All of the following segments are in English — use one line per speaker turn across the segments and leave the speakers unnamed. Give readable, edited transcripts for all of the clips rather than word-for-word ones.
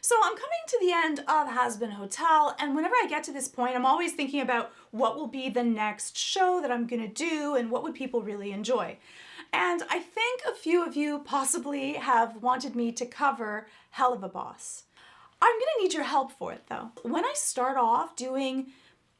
So I'm coming to the end of Hazbin Hotel, and whenever I get to this point, I'm always thinking about what will be the next show that I'm gonna do and what would people really enjoy. And I think a few of you possibly have wanted me to cover Hell of a Boss. I'm gonna need your help for it though. When I start off doing,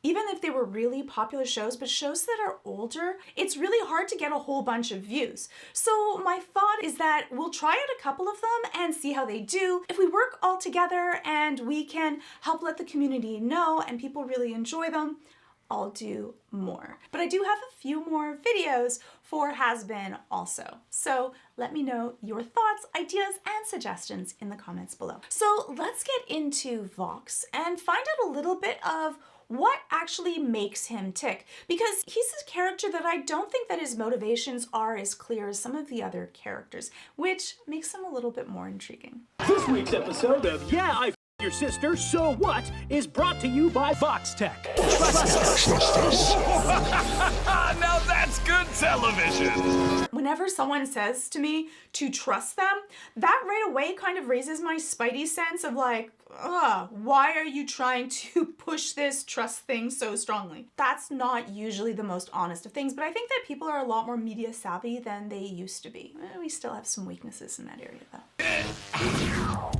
even if they were really popular shows, but shows that are older, it's really hard to get a whole bunch of views. So my thought is that we'll try out a couple of them and see how they do. If we work all together and we can help let the community know and people really enjoy them, I'll do more. But I do have a few more videos for Hazbin also. So let me know your thoughts, ideas, and suggestions in the comments below. So let's get into Vox and find out a little bit of what actually makes him tick, because he's a character that I don't think that his motivations are as clear as some of the other characters, which makes him a little bit more intriguing.
This week's episode of Yeah, I Your Sister, So What is brought to you by Vox Tech. Trust us.
Now that's good television.
Whenever someone says to me to trust them, that right away kind of raises my spidey sense of like, why are you trying to push this trust thing so strongly? That's not usually the most honest of things, but I think that people are a lot more media savvy than they used to be. We still have some weaknesses in that area though.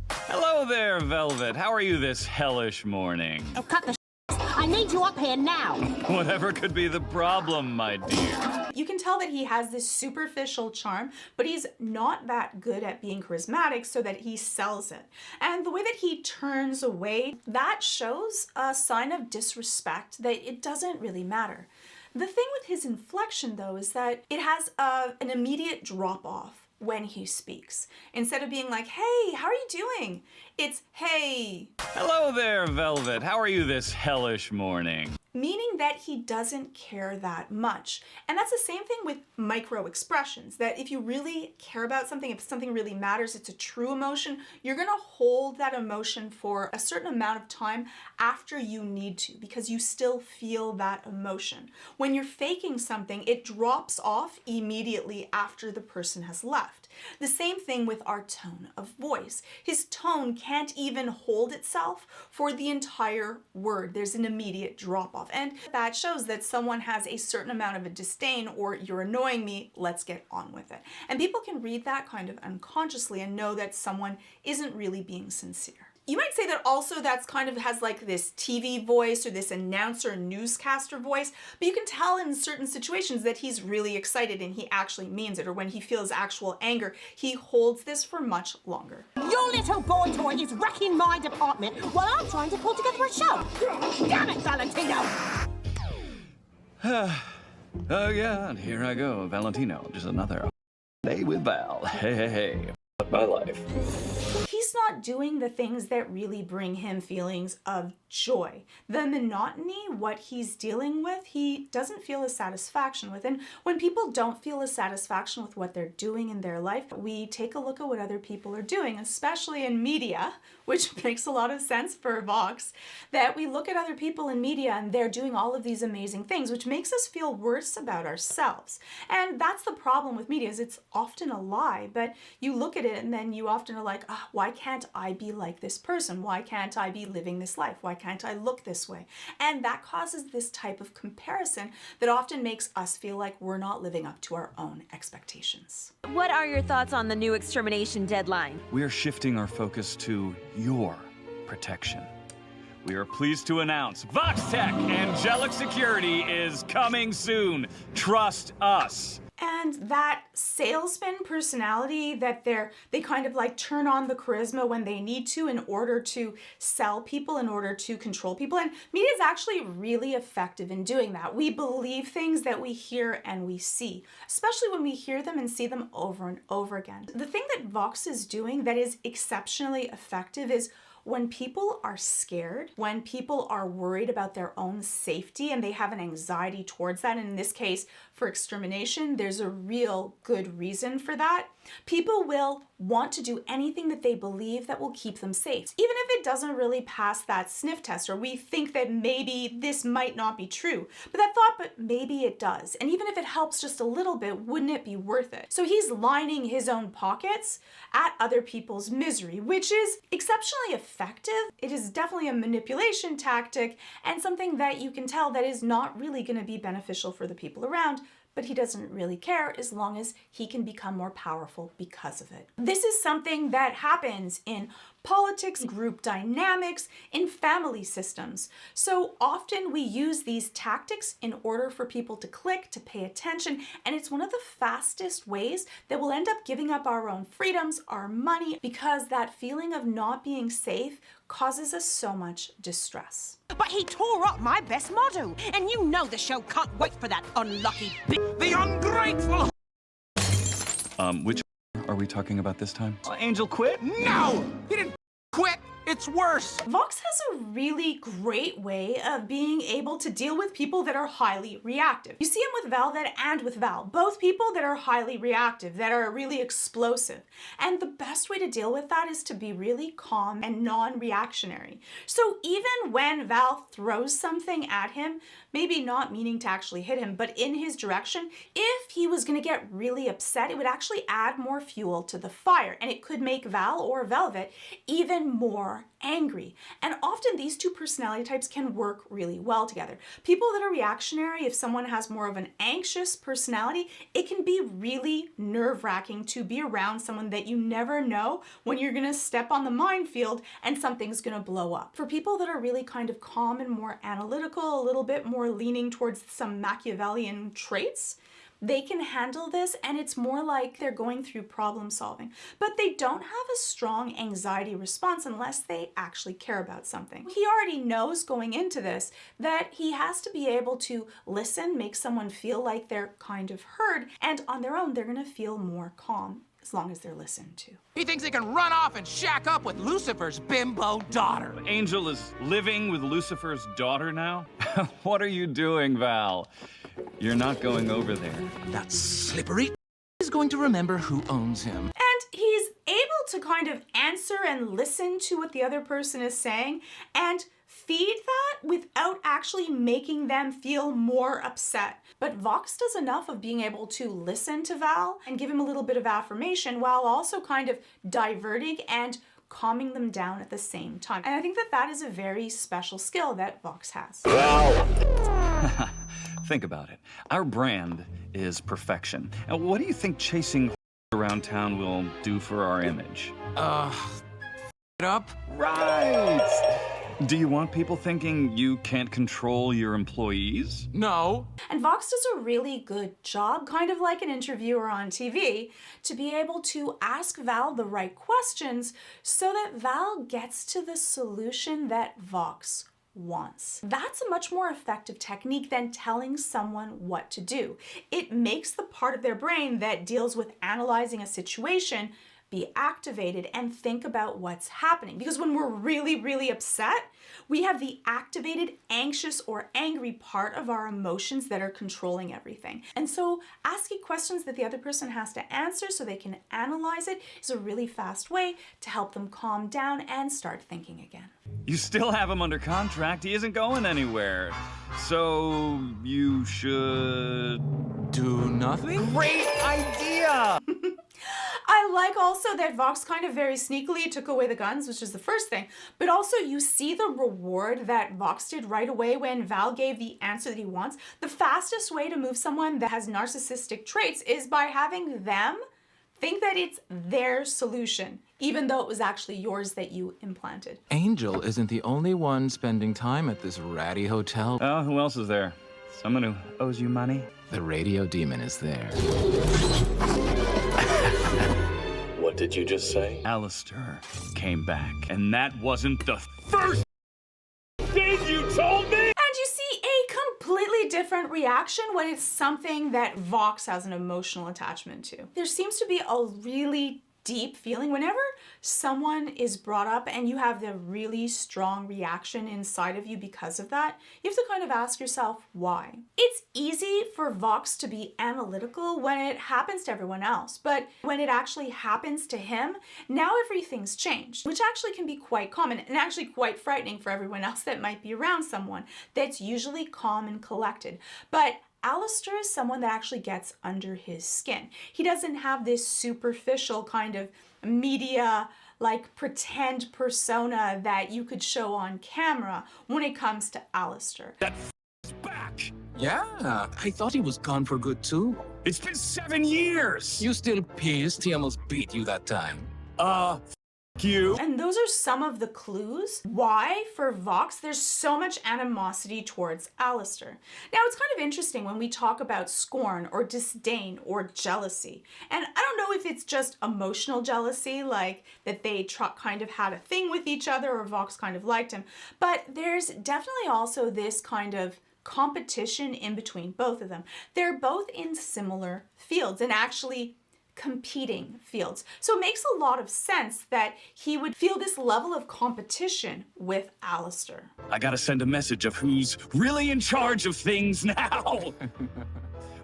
Hello there, Velvet. How are you this hellish morning?
Oh, cut the I need you up here now.
Whatever could be the problem, my dear.
You can tell that he has this superficial charm, but he's not that good at being charismatic so that he sells it. And the way that he turns away, that shows a sign of disrespect that it doesn't really matter. The thing with his inflection though is that it has an immediate drop off when he speaks. Instead of being like, hey, how are you doing? It's, hey.
Hello there, Velvet. How are you this hellish morning?
Meaning that he doesn't care that much. And that's the same thing with micro expressions, that if you really care about something, if something really matters, it's a true emotion, you're gonna hold that emotion for a certain amount of time after you need to, because you still feel that emotion. When you're faking something, it drops off immediately after the person has left. The same thing with our tone of voice. His tone can't even hold itself for the entire word. There's an immediate drop off. And that shows that someone has a certain amount of a disdain, or you're annoying me, let's get on with it. And people can read that kind of unconsciously and know that someone isn't really being sincere. You might say that also that's kind of has like this TV voice or this announcer newscaster voice, but you can tell in certain situations that he's really excited and he actually means it, or when he feels actual anger, he holds this for much longer.
Your little boy toy is wrecking my department while I'm trying to pull together a show. Damn it, Valentino!
Oh yeah, and here I go, Valentino. Just another day with Val. Hey. My life.
He's not doing the things that really bring him feelings of joy. The monotony, what he's dealing with, he doesn't feel a satisfaction with. And when people don't feel a satisfaction with what they're doing in their life, we take a look at what other people are doing, especially in media, which makes a lot of sense for Vox, that we look at other people in media and they're doing all of these amazing things, which makes us feel worse about ourselves. And that's the problem with media, is it's often a lie, but you look at it and then you often are like, why can't I be like this person? Why can't I be living this life? Why can't I look this way? And that causes this type of comparison that often makes us feel like we're not living up to our own expectations.
What are your thoughts on the new extermination deadline?
We are shifting our focus to your protection. We are pleased to announce Vox Tech Angelic Security is coming soon. Trust us.
And that salesman personality that they kind of like turn on the charisma when they need to in order to sell people, in order to control people. And media is actually really effective in doing that. We believe things that we hear and we see, especially when we hear them and see them over and over again. The thing that Vox is doing that is exceptionally effective is when people are scared, when people are worried about their own safety and they have an anxiety towards that, and in this case, for extermination, there's a real good reason for that. People will want to do anything that they believe that will keep them safe. Even if it doesn't really pass that sniff test, or we think that maybe this might not be true, but maybe it does. And even if it helps just a little bit, wouldn't it be worth it? So he's lining his own pockets at other people's misery, which is exceptionally effective. It is definitely a manipulation tactic and something that you can tell that is not really going to be beneficial for the people around, but he doesn't really care as long as he can become more powerful because of it. This is something that happens in politics, group dynamics, in family systems. So often we use these tactics in order for people to click, to pay attention, and it's one of the fastest ways that we'll end up giving up our own freedoms, our money, because that feeling of not being safe causes us so much distress.
But he tore up my best motto, and you know the show can't wait for that unlucky The ungrateful!
Which are we talking about this time? Angel quit?
No! He didn't quit! It's worse!
Vox has a really great way of being able to deal with people that are highly reactive. You see him with Velvet and with Val, both people that are highly reactive, that are really explosive. And the best way to deal with that is to be really calm and non-reactionary. So even when Val throws something at him, maybe not meaning to actually hit him, but in his direction, if he was gonna get really upset, it would actually add more fuel to the fire, and it could make Val or Velvet even more angry. And often these two personality types can work really well together. People that are reactionary, if someone has more of an anxious personality, it can be really nerve-wracking to be around someone that you never know when you're gonna step on the minefield and something's gonna blow up. For people that are really kind of calm and more analytical, a little bit more leaning towards some Machiavellian traits, they can handle this, and it's more like they're going through problem solving. But they don't have a strong anxiety response unless they actually care about something. He already knows going into this that he has to be able to listen, make someone feel like they're kind of heard, and on their own, they're gonna feel more calm as long as they're listened to.
He thinks he can run off and shack up with Lucifer's bimbo daughter.
Angel is living with Lucifer's daughter now? What are you doing, Val? You're not going over there.
That slippery is going to remember who owns him.
And he's able to kind of answer and listen to what the other person is saying and feed that without actually making them feel more upset. But Vox does enough of being able to listen to Val and give him a little bit of affirmation while also kind of diverting and calming them down at the same time. And I think that that is a very special skill that Vox has.
Think about it. Our brand is perfection. And what do you think chasing around town will do for our image?
It up?
Right! Do you want people thinking you can't control your employees?
No.
And Vox does a really good job, kind of like an interviewer on TV, to be able to ask Val the right questions so that Val gets to the solution that Vox wants. That's a much more effective technique than telling someone what to do. It makes the part of their brain that deals with analyzing a situation be activated and think about what's happening. Because when we're really, really upset, we have the activated, anxious, or angry part of our emotions that are controlling everything. And so asking questions that the other person has to answer so they can analyze it is a really fast way to help them calm down and start thinking again.
You still have him under contract. He isn't going anywhere. So you should
Do nothing?
Great idea!
I like also that Vox kind of very sneakily took away the guns, which is the first thing, but also you see the reward that Vox did right away when Val gave the answer that he wants. The fastest way to move someone that has narcissistic traits is by having them think that it's their solution, even though it was actually yours that you implanted.
Angel isn't the only one spending time at this ratty hotel.
Oh, who else is there? Someone who owes you money?
The radio demon is there.
What did you just say? Alastor came back, and that wasn't the first thing you told me!
And you see a completely different reaction when it's something that Vox has an emotional attachment to. There seems to be a really deep feeling. Whenever someone is brought up and you have the really strong reaction inside of you because of that, you have to kind of ask yourself why. It's easy for Vox to be analytical when it happens to everyone else, but when it actually happens to him, now everything's changed, which actually can be quite common and actually quite frightening for everyone else that might be around someone that's usually calm and collected. But Alastor is someone that actually gets under his skin. He doesn't have this superficial kind of media like pretend persona that you could show on camera when it comes to Alastor.
That is back.
Yeah, I thought he was gone for good too.
It's been 7 years.
You still pissed? He almost beat you that time.
You.
And those are some of the clues why, for Vox, there's so much animosity towards Alastor. Now, it's kind of interesting when we talk about scorn or disdain or jealousy. And I don't know if it's just emotional jealousy, like that they kind of had a thing with each other or Vox kind of liked him. But there's definitely also this kind of competition in between both of them. They're both in similar fields and actually competing fields. So it makes a lot of sense that he would feel this level of competition with Alastor.
I gotta send a message of who's really in charge of things now.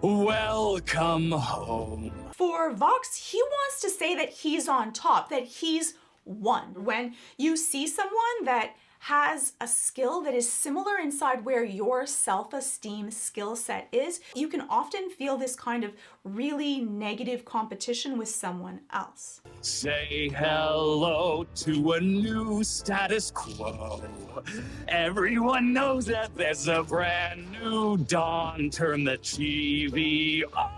Welcome home.
For Vox, he wants to say that he's on top, that he's won. When you see someone that has a skill that is similar inside where your self-esteem skill set is, you can often feel this kind of really negative competition with someone else.
Say hello to a new status quo. Everyone knows that there's a brand new dawn. Turn the TV on.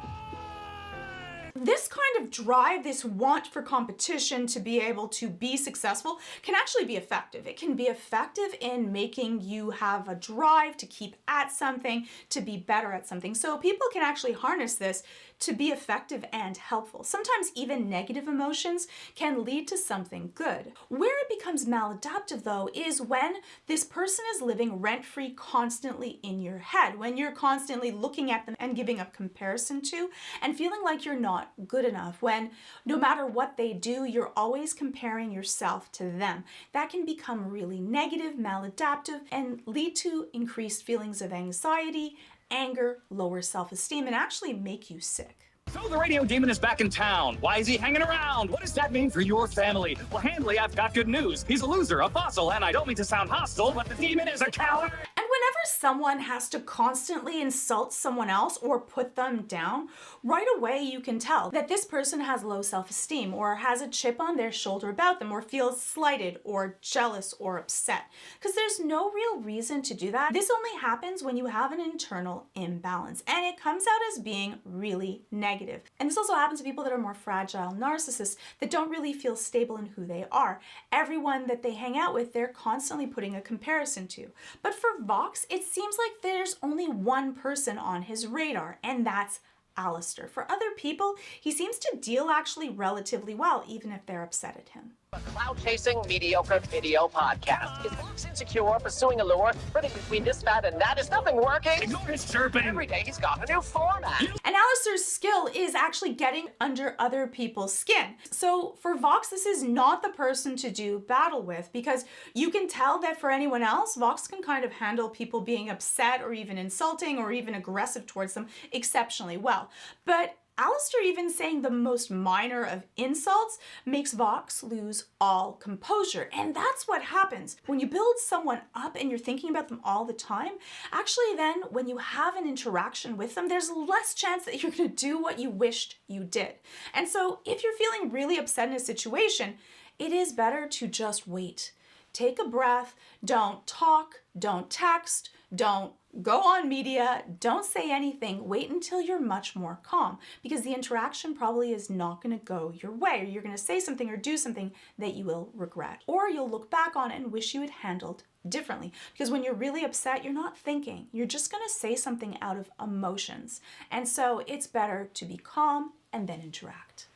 This kind of drive, this want for competition to be able to be successful can actually be effective. It can be effective in making you have a drive to keep at something, to be better at something. So people can actually harness this to be effective and helpful. Sometimes even negative emotions can lead to something good. Where it becomes maladaptive, though, is when this person is living rent-free constantly in your head, when you're constantly looking at them and giving up comparison to and feeling like you're not good enough, when no matter what they do, you're always comparing yourself to them. That can become really negative, maladaptive, and lead to increased feelings of anxiety, anger, lower self-esteem, and actually make you sick.
So the radio demon is back in town. Why is he hanging around? What does that mean for your family? Well, Handley, I've got good news. He's a loser, a fossil, and I don't mean to sound hostile, but the demon is a coward.
And whenever someone has to constantly insult someone else or put them down, right away you can tell that this person has low self-esteem or has a chip on their shoulder about them or feels slighted or jealous or upset. Because there's no real reason to do that. This only happens when you have an internal imbalance and it comes out as being really negative. And this also happens to people that are more fragile narcissists that don't really feel stable in who they are. Everyone that they hang out with, they're constantly putting a comparison to. But for Vox, it seems like there's only one person on his radar, and that's Alastor. For other people, he seems to deal actually relatively well, even if they're upset at him.
A cloud-chasing, mediocre video podcast. Is Vox insecure, pursuing a lure, running between this, that, and that? Is nothing working?
Ignore his chirping.
Every day he's got a new format.
And Alastor's skill is actually getting under other people's skin. So for Vox, this is not the person to do battle with, because you can tell that for anyone else, Vox can kind of handle people being upset or even insulting or even aggressive towards them exceptionally well. But Alastor even saying the most minor of insults makes Vox lose all composure. And that's what happens. When you build someone up and you're thinking about them all the time, actually then when you have an interaction with them, there's less chance that you're going to do what you wished you did. And so if you're feeling really upset in a situation, it is better to just wait. Take a breath, don't talk, don't text, don't go on media, don't say anything, wait until you're much more calm, because the interaction probably is not going to go your way, or you're going to say something or do something that you will regret, or you'll look back on it and wish you had handled differently. Because when you're really upset, you're not thinking, you're just going to say something out of emotions. And so it's better to be calm and then interact.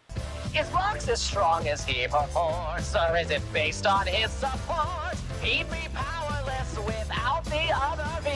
Is Vox as strong as he purports, or is it based on his support? He'd be powerless without the other V.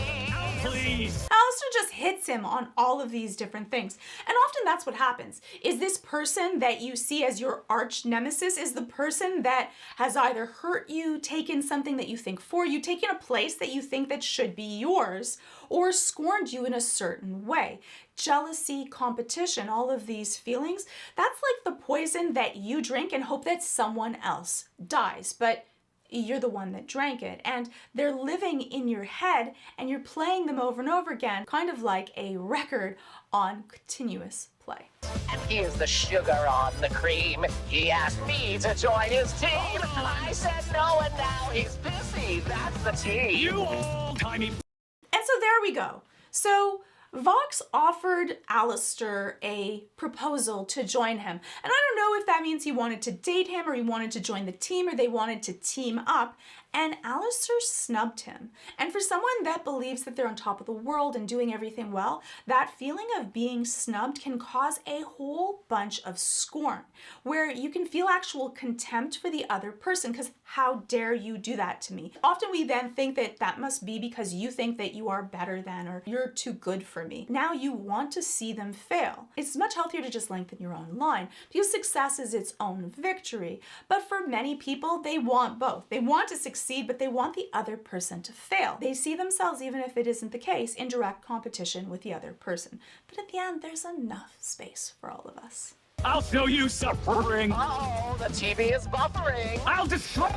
Please.
Alastor Alastor just hits him on all of these different things. And often that's what happens, is this person that you see as your arch nemesis is the person that has either hurt you, taken something that you think for you, taken a place that you think that should be yours, or scorned you in a certain way. Jealousy, competition, all of these feelings, that's like the poison that you drink and hope that someone else dies. But you're the one that drank it, and they're living in your head and you're playing them over and over again, kind of like a record on continuous play.
And here's the sugar on the cream. He asked me to join his team. I said no, and now he's pissy. That's the team.
You old-timey...
And so there we go. So Vox offered Alastor a proposal to join him. And I don't know if that means he wanted to date him or he wanted to join the team or they wanted to team up. And Alastor snubbed him. And for someone that believes that they're on top of the world and doing everything well, that feeling of being snubbed can cause a whole bunch of scorn, where you can feel actual contempt for the other person, because how dare you do that to me? Often we then think that that must be because you think that you are better than, or you're too good for me. Now you want to see them fail. It's much healthier to just lengthen your own line, because success is its own victory. But for many people, they want both. They want to succeed, but they want the other person to fail. They see themselves, even if it isn't the case, in direct competition with the other person. But at the end, there's enough space for all of us.
I'll show you suffering.
Oh, the TV is buffering.
I'll destroy...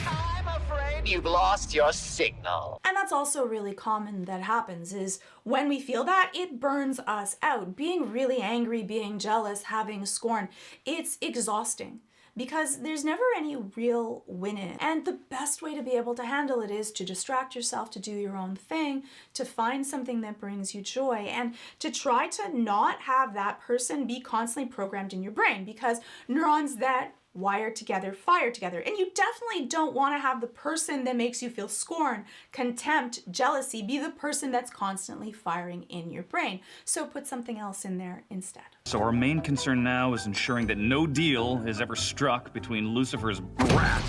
I'm afraid you've lost your signal.
And that's also really common that happens, is when we feel that, it burns us out. Being really angry, being jealous, having scorn, it's exhausting, because there's never any real win in it. And the best way to be able to handle it is to distract yourself, to do your own thing, to find something that brings you joy, and to try to not have that person be constantly programmed in your brain, because neurons that wire together, fire together. And you definitely don't want to have the person that makes you feel scorn, contempt, jealousy be the person that's constantly firing in your brain. So put something else in there instead.
So our main concern now is ensuring that no deal is ever struck between Lucifer's brat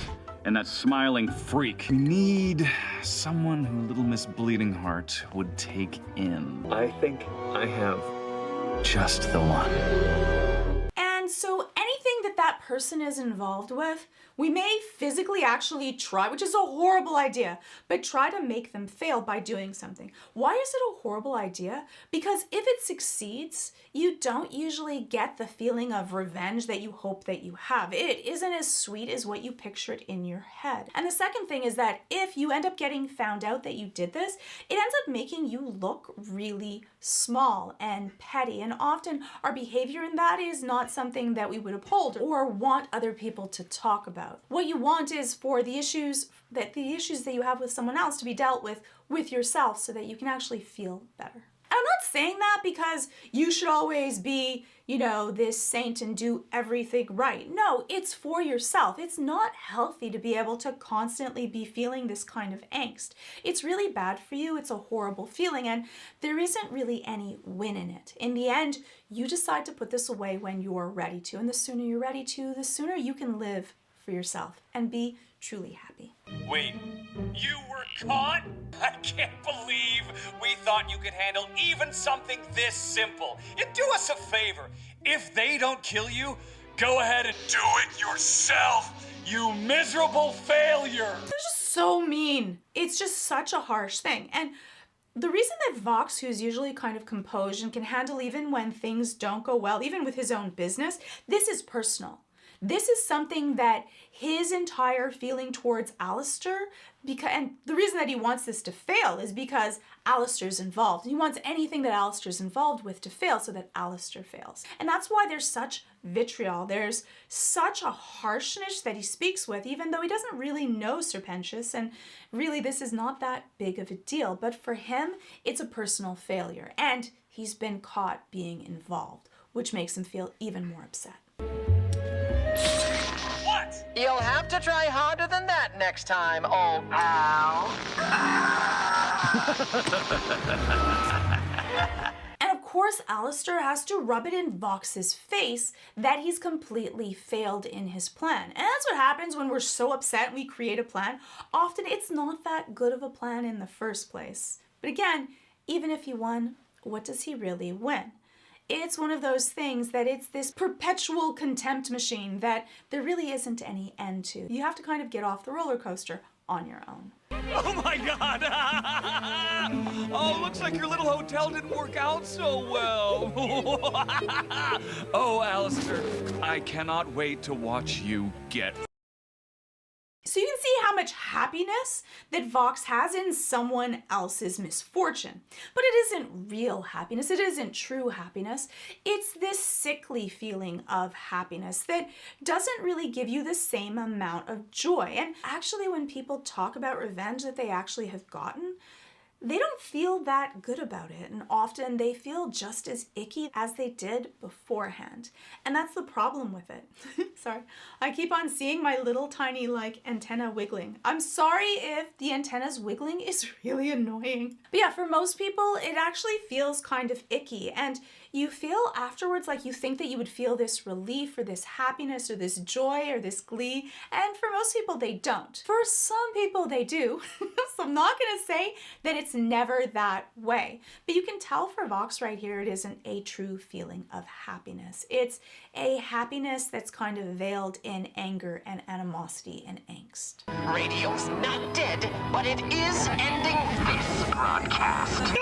and that smiling freak. We need someone who Little Miss Bleeding Heart would take in. I think I have just the one.
And so anything that person is involved with, we may physically actually try, which is a horrible idea, but try to make them fail by doing something. Why is it a horrible idea? Because if it succeeds, you don't usually get the feeling of revenge that you hope that you have. It isn't as sweet as what you picture it in your head. And the second thing is that if you end up getting found out that you did this, it ends up making you look really small and petty. And often our behavior in that is not something that we would uphold or want other people to talk about. What you want is for the issues that you have with someone else to be dealt with yourself, so that you can actually feel better. I'm not saying that because you should always be, this saint and do everything right. No, it's for yourself. It's not healthy to be able to constantly be feeling this kind of angst. It's really bad for you. It's a horrible feeling, and there isn't really any win in it. In the end, you decide to put this away when you're ready to, and the sooner you're ready to, the sooner you can live for yourself and be truly happy.
Wait, you were caught? I can't believe we thought you could handle even something this simple. You do us a favor. If they don't kill you, go ahead and do it yourself, you miserable failure.
They're just so mean. It's just such a harsh thing. And the reason that Vox, who's usually kind of composed and can handle even when things don't go well, even with his own business, this is personal. This is something that his entire feeling towards Alastor, and the reason that he wants this to fail is because Alastor's involved. He wants anything that Alastor's involved with to fail so that Alastor fails. And that's why there's such vitriol. There's such a harshness that he speaks with, even though he doesn't really know Serpentius, and really this is not that big of a deal. But for him, it's a personal failure, and he's been caught being involved, which makes him feel even more upset.
What?
You'll have to try harder than that next time, old pal.
And of course, Alastor has to rub it in Vox's face that he's completely failed in his plan. And that's what happens when we're so upset and we create a plan. Often it's not that good of a plan in the first place. But again, even if he won, what does he really win? It's one of those things that it's this perpetual contempt machine that there really isn't any end to. You have to kind of get off the roller coaster on your own.
Oh my god! Oh, looks like your little hotel didn't work out so well. Oh, Alastor, I cannot wait to watch you get.
So you can see how much happiness that Vox has in someone else's misfortune. But it isn't real happiness. It isn't true happiness. It's this sickly feeling of happiness that doesn't really give you the same amount of joy. And actually, when people talk about revenge that they actually have gotten, they don't feel that good about it, and often they feel just as icky as they did beforehand. And that's the problem with it. Sorry, I keep on seeing my little tiny antenna wiggling. I'm sorry if the antenna's wiggling is really annoying. But yeah, for most people, it actually feels kind of icky, and you feel afterwards like you think that you would feel this relief or this happiness or this joy or this glee, and for most people they don't. For some people they do, so I'm not gonna say that it's never that way, but you can tell for Vox right here it isn't a true feeling of happiness. It's a happiness that's kind of veiled in anger and animosity and angst.
Radio's not dead, but it is ending this broadcast.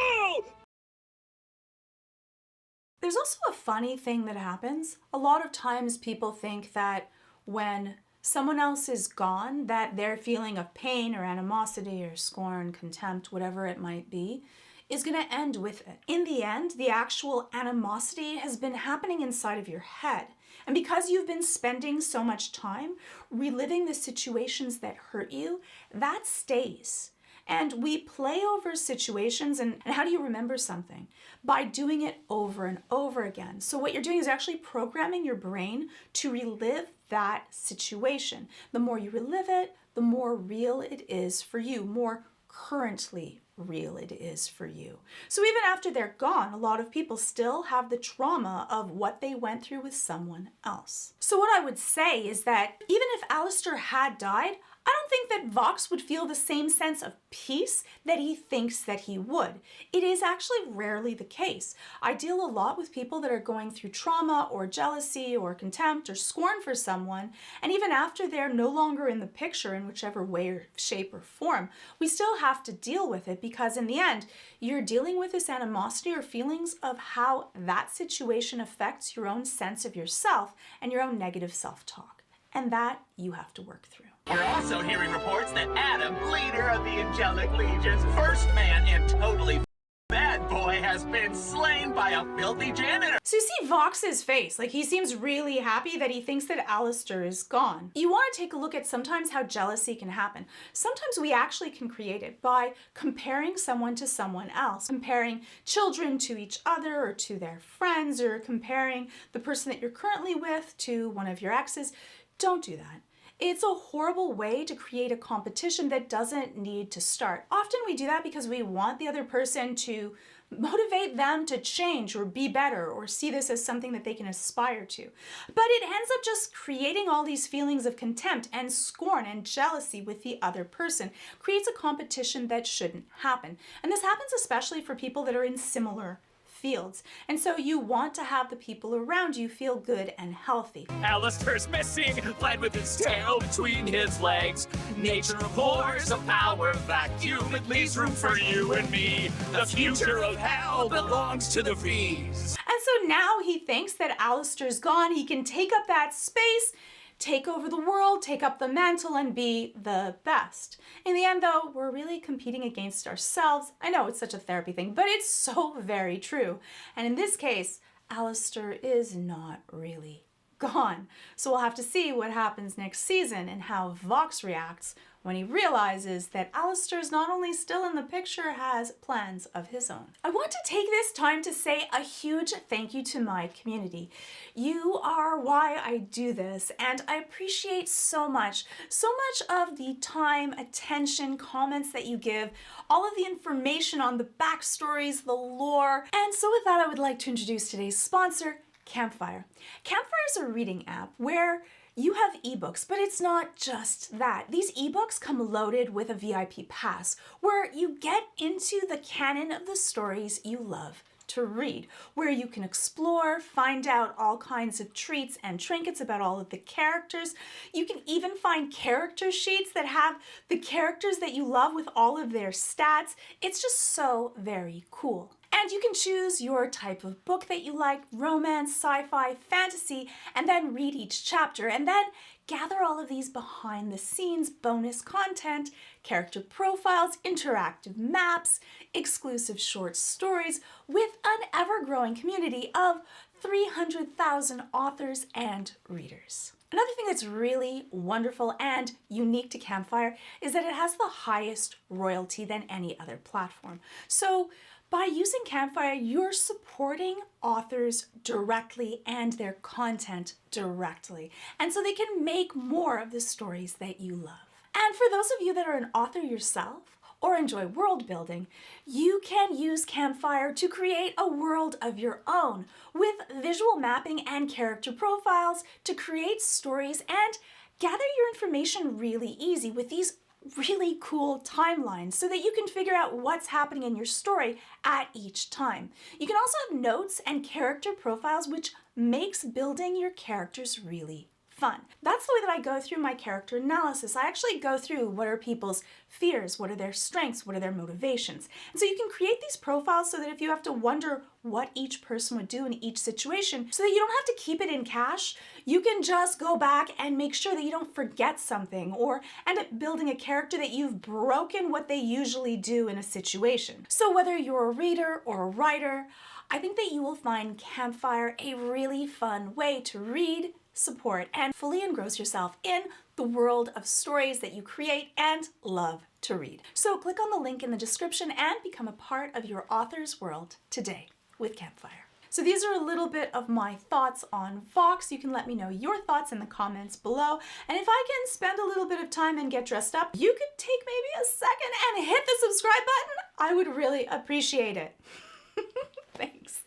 There's also a funny thing that happens. A lot of times people think that when someone else is gone, that their feeling of pain or animosity or scorn, contempt, whatever it might be, is going to end with it. In the end, the actual animosity has been happening inside of your head. And because you've been spending so much time reliving the situations that hurt you, that stays. And we play over situations, and how do you remember something? By doing it over and over again. So what you're doing is actually programming your brain to relive that situation. The more you relive it, the more real it is for you, more currently real it is for you. So even after they're gone, a lot of people still have the trauma of what they went through with someone else. So what I would say is that even if Alastor had died, I don't think that Vox would feel the same sense of peace that he thinks that he would. It is actually rarely the case. I deal a lot with people that are going through trauma or jealousy or contempt or scorn for someone, and even after they're no longer in the picture in whichever way or shape or form, we still have to deal with it because in the end, you're dealing with this animosity or feelings of how that situation affects your own sense of yourself and your own negative self-talk. And that you have to work through.
We're also hearing reports that Adam, leader of the Angelic Legion's first man and totally bad boy, has been slain by a filthy janitor.
So you see Vox's face, like he seems really happy that he thinks that Alastor is gone. You want to take a look at sometimes how jealousy can happen. Sometimes we actually can create it by comparing someone to someone else, comparing children to each other or to their friends, or comparing the person that you're currently with to one of your exes. Don't do that. It's a horrible way to create a competition that doesn't need to start. Often we do that because we want the other person to motivate them to change or be better or see this as something that they can aspire to. But it ends up just creating all these feelings of contempt and scorn and jealousy with the other person. Creates a competition that shouldn't happen. And this happens especially for people that are in similar fields. And so you want to have the people around you feel good and healthy.
Alastor's missing, led with his tail between his legs. Nature abhors a power vacuum, it leaves room for you and me. The future of hell belongs to the V's.
And so now he thinks that Alastor's gone, he can take up that space, take over the world, take up the mantle, and be the best. In the end, though, we're really competing against ourselves. I know it's such a therapy thing, but it's so very true. And in this case, Alastor is not really gone. So we'll have to see what happens next season and how Vox reacts when he realizes that Alastor's not only still in the picture, has plans of his own. I want to take this time to say a huge thank you to my community. You are why I do this, and I appreciate so much of the time, attention, comments that you give, all of the information on the backstories, the lore. And so with that, I would like to introduce today's sponsor, Campfire. Campfire is a reading app where you have ebooks, but it's not just that. These ebooks come loaded with a VIP pass where you get into the canon of the stories you love to read, where you can explore, find out all kinds of treats and trinkets about all of the characters. You can even find character sheets that have the characters that you love with all of their stats. It's just so very cool. And you can choose your type of book that you like, romance, sci-fi, fantasy, and then read each chapter, and then gather all of these behind the scenes bonus content, character profiles, interactive maps, exclusive short stories with an ever-growing community of 300,000 authors and readers. Another thing that's really wonderful and unique to Campfire is that it has the highest royalty than any other platform. So by using Campfire, you're supporting authors directly and their content directly. And so they can make more of the stories that you love. And for those of you that are an author yourself or enjoy world building, you can use Campfire to create a world of your own with visual mapping and character profiles to create stories and gather your information really easy with these really cool timelines so that you can figure out what's happening in your story at each time. You can also have notes and character profiles, which makes building your characters really fun. That's the way that I go through my character analysis. I actually go through what are people's fears, what are their strengths, what are their motivations. And so you can create these profiles so that if you have to wonder what each person would do in each situation, so that you don't have to keep it in cache, you can just go back and make sure that you don't forget something or end up building a character that you've broken what they usually do in a situation. So whether you're a reader or a writer, I think that you will find Campfire a really fun way to read, support, and fully engross yourself in the world of stories that you create and love to read. So click on the link in the description and become a part of your author's world today with Campfire. So these are a little bit of my thoughts on Vox. You can let me know your thoughts in the comments below. And if I can spend a little bit of time and get dressed up, you could take maybe a second and hit the subscribe button. I would really appreciate it. Thanks.